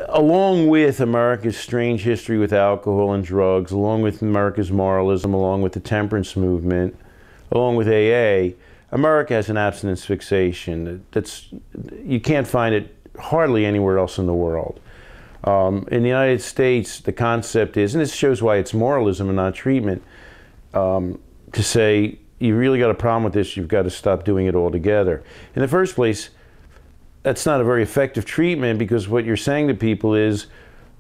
along with America's strange history with alcohol and drugs, along with America's moralism, along with the temperance movement, along with AA, America has an abstinence fixation you can't find it hardly anywhere else in the world. In the United States, the concept is, and this shows why it's moralism and not treatment, to say, you really got a problem with this, you've got to stop doing it altogether. In the first place, that's not a very effective treatment, because what you're saying to people is,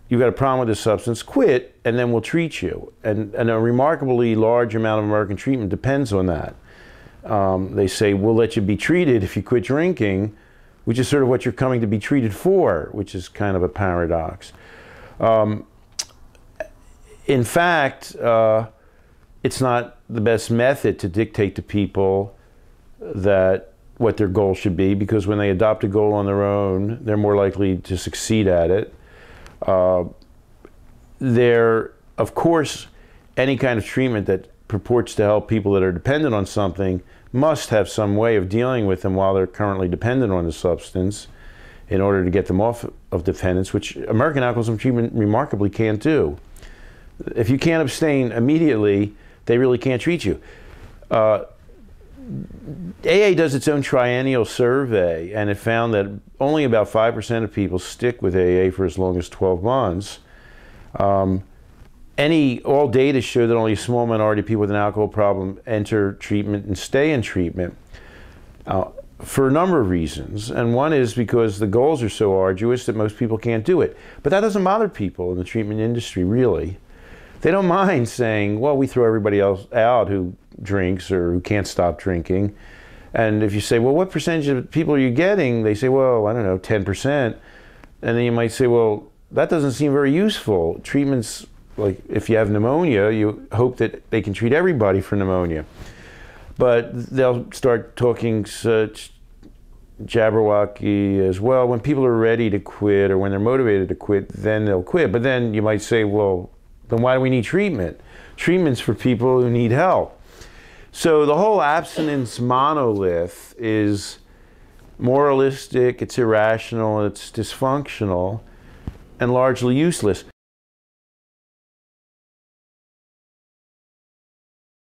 you've got a problem with this substance, quit, and then we'll treat you. And a remarkably large amount of American treatment depends on that. They say, we'll let you be treated if you quit drinking, which is sort of what you're coming to be treated for, which is kind of a paradox. In fact, it's not the best method to dictate to people that what their goal should be, because when they adopt a goal on their own, they're more likely to succeed at it. Of course, any kind of treatment that purports to help people that are dependent on something must have some way of dealing with them while they're currently dependent on the substance in order to get them off of dependence, which American alcoholism treatment remarkably can't do. If you can't abstain immediately, they really can't treat you. AA does its own triennial survey, and it found that only about 5% of people stick with AA for as long as 12 months. All data show that only a small minority of people with an alcohol problem enter treatment and stay in treatment for a number of reasons. And one is because the goals are so arduous that most people can't do it. But that doesn't bother people in the treatment industry, really. They don't mind saying, well, we throw everybody else out who drinks or who can't stop drinking. And if you say, well, what percentage of people are you getting? They say, well, I don't know, 10%. And then you might say, well, that doesn't seem very useful. Treatments, like if you have pneumonia, you hope that they can treat everybody for pneumonia. But they'll start talking such jabberwocky as well. When people are ready to quit or when they're motivated to quit, then they'll quit. But then you might say, well, then why do we need treatment? Treatment's for people who need help. So the whole abstinence monolith is moralistic, it's irrational, it's dysfunctional, and largely useless.